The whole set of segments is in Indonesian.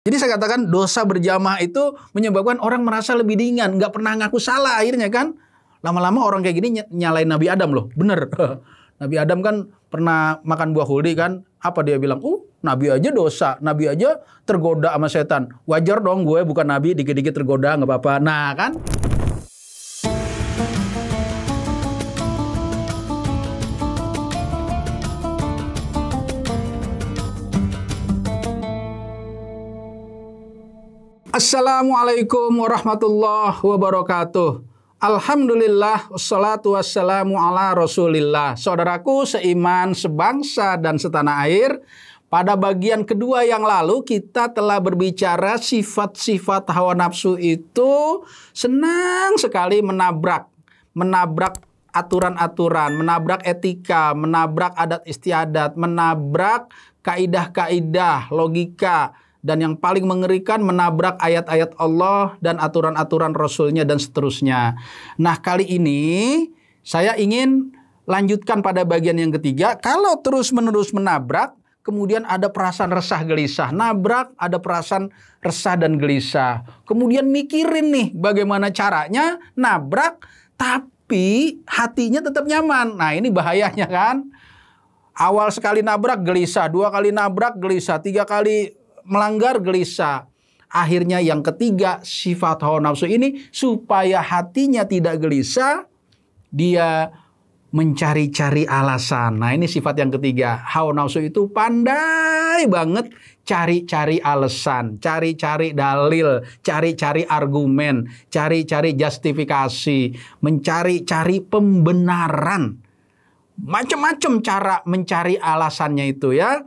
Jadi saya katakan dosa berjamaah itu menyebabkan orang merasa lebih ringan, nggak pernah ngaku salah akhirnya kan. Lama-lama orang kayak gini nyalain Nabi Adam loh, bener. Nabi Adam kan pernah makan buah huldi kan, apa dia bilang? Nabi aja dosa, Nabi aja tergoda sama setan. Wajar dong gue bukan Nabi, dikit-dikit tergoda nggak apa-apa. Nah kan. Assalamualaikum warahmatullahi wabarakatuh. Alhamdulillah, wassalatu wassalamu ala rasulillah. Saudaraku seiman, sebangsa, dan setanah air, pada bagian kedua yang lalu kita telah berbicara sifat-sifat hawa nafsu itu senang sekali menabrak aturan-aturan, menabrak etika, menabrak adat istiadat, menabrak kaidah-kaidah, logika, dan yang paling mengerikan menabrak ayat-ayat Allah dan aturan-aturan Rasulnya dan seterusnya. Nah kali ini saya ingin lanjutkan pada bagian yang ketiga. Kalau terus-menerus menabrak, kemudian ada perasaan resah gelisah. Nabrak, ada perasaan resah dan gelisah. Kemudian mikirin nih bagaimana caranya nabrak tapi hatinya tetap nyaman. Nah ini bahayanya kan. Awal sekali nabrak gelisah, 2 kali nabrak gelisah, 3 kali melanggar gelisah. Akhirnya yang ketiga, sifat hawa nafsu ini supaya hatinya tidak gelisah, dia mencari-cari alasan. Nah ini sifat yang ketiga. Hawa nafsu itu pandai banget cari-cari alasan, cari-cari dalil, cari-cari argumen, cari-cari justifikasi, mencari-cari pembenaran. Macam-macam cara mencari alasannya itu ya.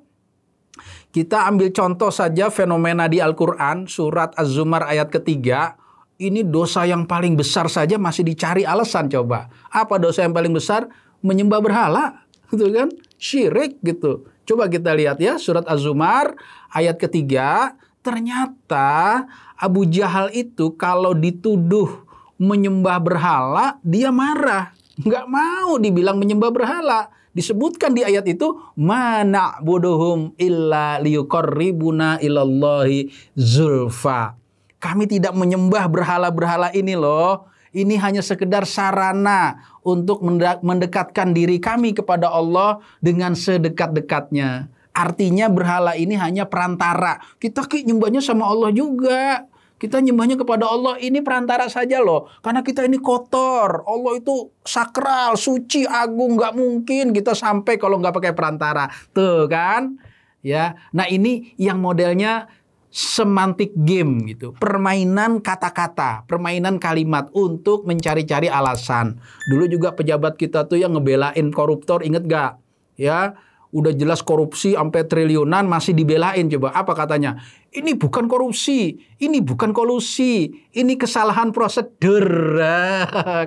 Kita ambil contoh saja fenomena di Al-Quran, surat Az-Zumar ayat ketiga. Ini dosa yang paling besar saja masih dicari alasan coba. Apa dosa yang paling besar? Menyembah berhala, gitu kan? Syirik gitu. Coba kita lihat ya, surat Az-Zumar ayat ketiga. Ternyata Abu Jahal itu kalau dituduh menyembah berhala, dia marah. Nggak mau dibilang menyembah berhala. Disebutkan di ayat itu, ma na'buduhum illa liyuqarribuna ilallahi zulfa. Kami tidak menyembah berhala-berhala ini loh. Ini hanya sekedar sarana untuk mendekatkan diri kami kepada Allah dengan sedekat-dekatnya. Artinya berhala ini hanya perantara. Kita nyembahnya sama Allah juga. Kita nyembahnya kepada Allah ini perantara saja loh. Karena kita ini kotor. Allah itu sakral, suci, agung. Nggak mungkin kita sampai kalau nggak pakai perantara. Tuh kan. Ya. Nah ini yang modelnya semantic game gitu. Permainan kata-kata. Permainan kalimat untuk mencari-cari alasan. Dulu juga pejabat kita tuh yang ngebelain koruptor. Ingat nggak? Ya. Udah jelas korupsi sampai triliunan masih dibelain coba. Apa katanya? Ini bukan korupsi, ini bukan kolusi, ini kesalahan prosedur.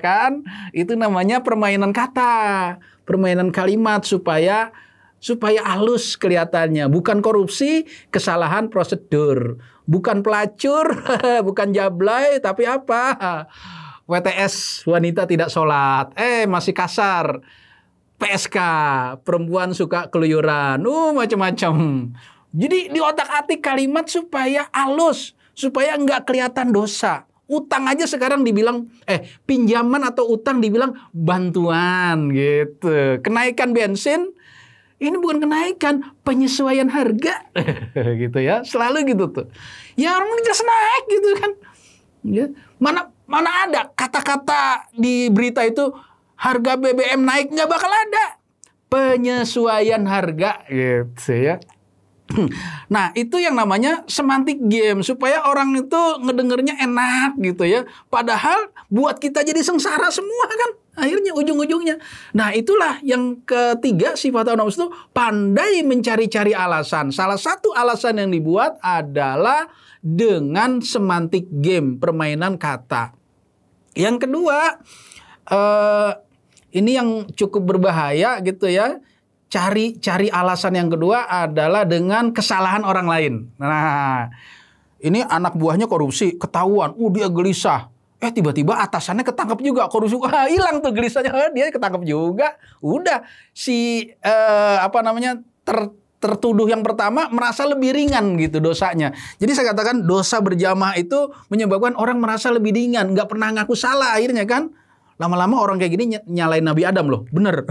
Kan? Itu namanya permainan kata, permainan kalimat supaya halus kelihatannya. Bukan korupsi, kesalahan prosedur. Bukan pelacur, bukan jablay, tapi apa? WTS, wanita tidak sholat. Masih kasar. PSK, perempuan suka keluyuran, macam-macam. Jadi di otak-atik kalimat supaya halus, supaya nggak kelihatan dosa. Utang aja sekarang dibilang, pinjaman atau utang dibilang bantuan gitu. Kenaikan bensin, ini bukan kenaikan, penyesuaian harga, gitu ya. Selalu gitu tuh. Ya orang jelas naik gitu kan. Ya. Mana ada kata-kata di berita itu, harga BBM naik, nggak bakal ada. Penyesuaian harga gitu ya. Nah itu yang namanya semantic game. Supaya orang itu ngedengernya enak gitu ya. Padahal buat kita jadi sengsara semua kan. Akhirnya ujung-ujungnya. Nah itulah yang ketiga sifat hawa nafsu itu pandai mencari-cari alasan. Salah satu alasan yang dibuat adalah dengan semantic game. Permainan kata. Yang kedua, ini yang cukup berbahaya gitu ya. Cari alasan yang kedua adalah dengan kesalahan orang lain. Nah, ini anak buahnya korupsi, ketahuan, dia gelisah. Tiba-tiba atasannya ketangkep juga korupsi. Hilang tuh gelisahnya, dia ketangkep juga. Udah si tertuduh yang pertama merasa lebih ringan gitu dosanya. Jadi saya katakan dosa berjamaah itu menyebabkan orang merasa lebih ringan, nggak pernah ngaku salah akhirnya kan. Lama-lama orang kayak gini nyalain Nabi Adam loh, bener.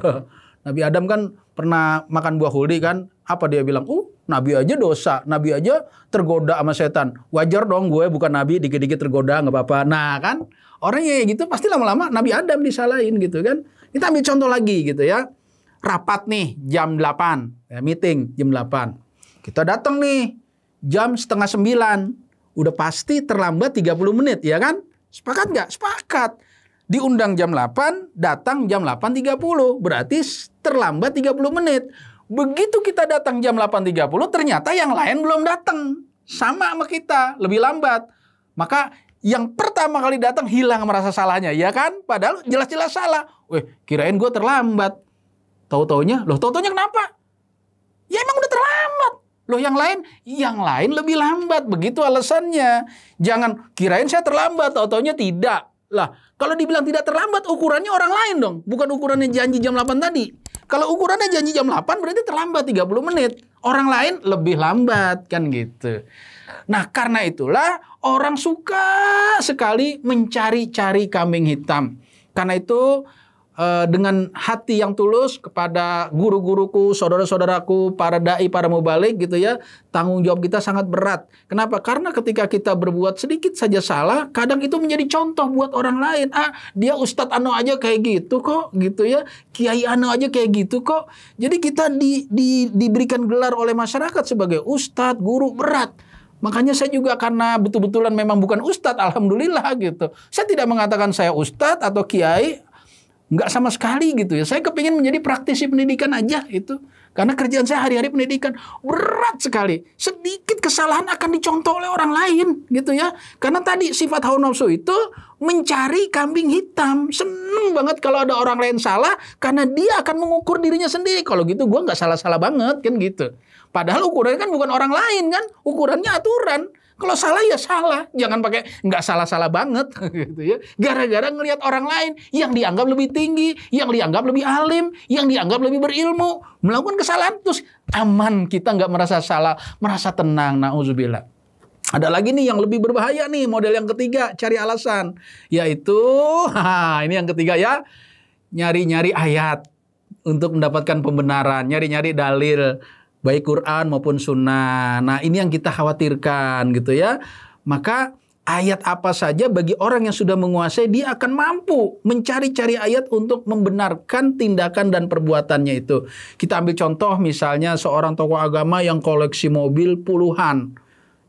Nabi Adam kan pernah makan buah huldi kan, apa dia bilang? Nabi aja dosa, Nabi aja tergoda sama setan. Wajar dong gue bukan Nabi, dikit-dikit tergoda nggak apa-apa. Nah kan, orang kayak gitu pasti lama-lama Nabi Adam disalahin gitu kan. Kita ambil contoh lagi gitu ya. Rapat nih jam 8, ya, meeting jam 8. Kita datang nih jam setengah 9. Udah pasti terlambat 30 menit ya kan? Sepakat nggak? Sepakat. Diundang jam 8, datang jam 8.30. Berarti terlambat 30 menit. Begitu kita datang jam 8.30, ternyata yang lain belum datang. Sama kita, lebih lambat. Maka yang pertama kali datang hilang merasa salahnya, ya kan? Padahal jelas-jelas salah. Kirain gue terlambat. Tahu-taunya kenapa? Ya emang udah terlambat. Loh yang lain lebih lambat. Begitu alasannya. Jangan kirain saya terlambat, tahu-taunya tidak. Lah, kalau dibilang tidak terlambat, ukurannya orang lain dong. Bukan ukurannya janji jam 8 tadi. Kalau ukurannya janji jam 8 berarti terlambat 30 menit. Orang lain lebih lambat kan gitu. Nah, karena itulah orang suka sekali mencari-cari kambing hitam. Karena itu dengan hati yang tulus kepada guru-guruku, saudara-saudaraku, para dai, para mubalik gitu ya, tanggung jawab kita sangat berat. Kenapa? Karena ketika kita berbuat sedikit saja salah, kadang itu menjadi contoh buat orang lain. Dia Ustadz Ano aja kayak gitu kok, gitu ya. Kiai Ano aja kayak gitu kok. Jadi kita diberikan gelar oleh masyarakat sebagai Ustadz, guru, berat. Makanya saya juga karena betul-betulan memang bukan Ustadz, alhamdulillah gitu. Saya tidak mengatakan saya Ustadz atau kiai, nggak sama sekali gitu ya. Saya kepingin menjadi praktisi pendidikan aja itu. Karena kerjaan saya hari-hari pendidikan. Berat sekali. Sedikit kesalahan akan dicontoh oleh orang lain gitu ya. Karena tadi sifat hawa nafsu itu mencari kambing hitam. Seneng banget kalau ada orang lain salah. Karena dia akan mengukur dirinya sendiri. Kalau gitu gue nggak salah-salah banget kan gitu. Padahal ukurannya kan bukan orang lain kan. Ukurannya aturan. Kalau salah ya salah, jangan pakai nggak salah-salah banget gitu ya. Gara-gara ngelihat orang lain yang dianggap lebih tinggi, yang dianggap lebih alim, yang dianggap lebih berilmu, melakukan kesalahan terus aman, kita nggak merasa salah, merasa tenang. Nauzubillah. Ada lagi nih yang lebih berbahaya nih, model yang ketiga, cari alasan, yaitu ini yang ketiga ya, nyari-nyari ayat untuk mendapatkan pembenaran, nyari-nyari dalil. Baik Quran maupun sunnah. Nah ini yang kita khawatirkan gitu ya. Maka ayat apa saja bagi orang yang sudah menguasai, dia akan mampu mencari-cari ayat untuk membenarkan tindakan dan perbuatannya itu. Kita ambil contoh misalnya seorang tokoh agama yang koleksi mobil puluhan.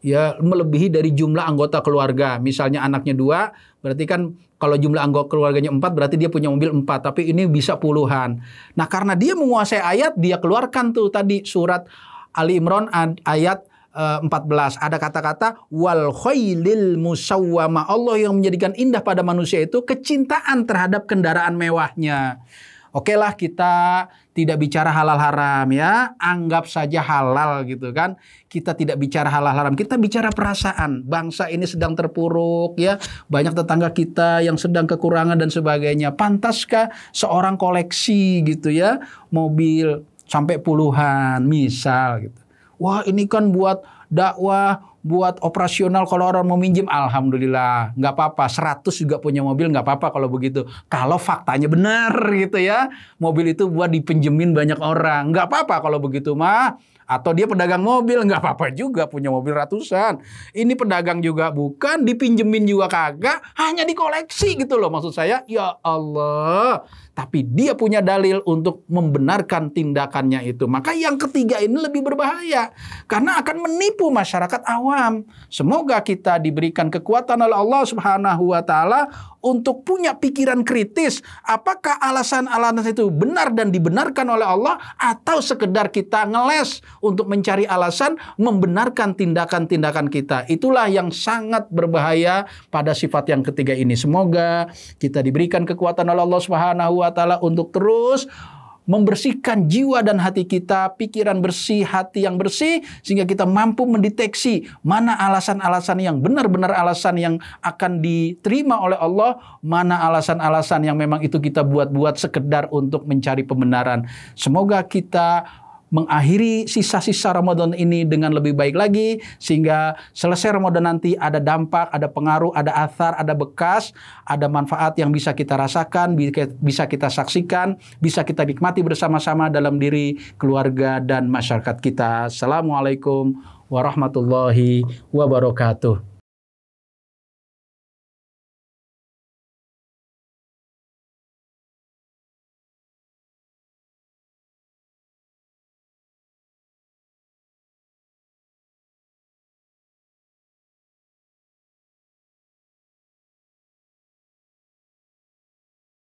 Ya melebihi dari jumlah anggota keluarga. Misalnya anaknya 2, berarti kan kalau jumlah anggota keluarganya 4, berarti dia punya mobil 4. Tapi ini bisa puluhan. Nah karena dia menguasai ayat, dia keluarkan tuh tadi surat Ali Imran ayat 14. Ada kata-kata wal khailil musawwama. Allah yang menjadikan indah pada manusia itu kecintaan terhadap kendaraan mewahnya. Oke lah kita tidak bicara halal haram ya. Anggap saja halal gitu kan. Kita tidak bicara halal haram. Kita bicara perasaan. Bangsa ini sedang terpuruk ya. Banyak tetangga kita yang sedang kekurangan dan sebagainya. Pantaskah seorang koleksi gitu ya. Mobil sampai puluhan misal gitu. Wah ini kan buat dakwah, buat operasional kalau orang mau minjem, alhamdulillah, nggak apa-apa. 100 juga punya mobil, nggak apa-apa kalau begitu. Kalau faktanya benar gitu ya, mobil itu buat dipinjemin banyak orang, nggak apa-apa kalau begitu mah. Atau dia pedagang mobil, nggak apa-apa juga punya mobil ratusan. Ini pedagang juga bukan, dipinjemin juga kagak, hanya dikoleksi gitu loh maksud saya. Ya Allah. Tapi dia punya dalil untuk membenarkan tindakannya itu. Maka yang ketiga ini lebih berbahaya. Karena akan menipu masyarakat awam. Semoga kita diberikan kekuatan oleh Allah Subhanahu wa Ta'ala untuk punya pikiran kritis. Apakah alasan-alasan itu benar dan dibenarkan oleh Allah, atau sekedar kita ngeles untuk mencari alasan membenarkan tindakan-tindakan kita. Itulah yang sangat berbahaya pada sifat yang ketiga ini. Semoga kita diberikan kekuatan oleh Allah Subhanahu wa Ta'ala untuk terus membersihkan jiwa dan hati kita, pikiran bersih, hati yang bersih, sehingga kita mampu mendeteksi mana alasan-alasan yang benar-benar alasan yang akan diterima oleh Allah, mana alasan-alasan yang memang itu kita buat-buat sekedar untuk mencari pembenaran. Semoga kita mengakhiri sisa-sisa Ramadan ini dengan lebih baik lagi, sehingga selesai Ramadan nanti ada dampak, ada pengaruh, ada athar, ada bekas, ada manfaat yang bisa kita rasakan, bisa kita saksikan, bisa kita nikmati bersama-sama dalam diri, keluarga, dan masyarakat kita. Assalamualaikum warahmatullahi wabarakatuh.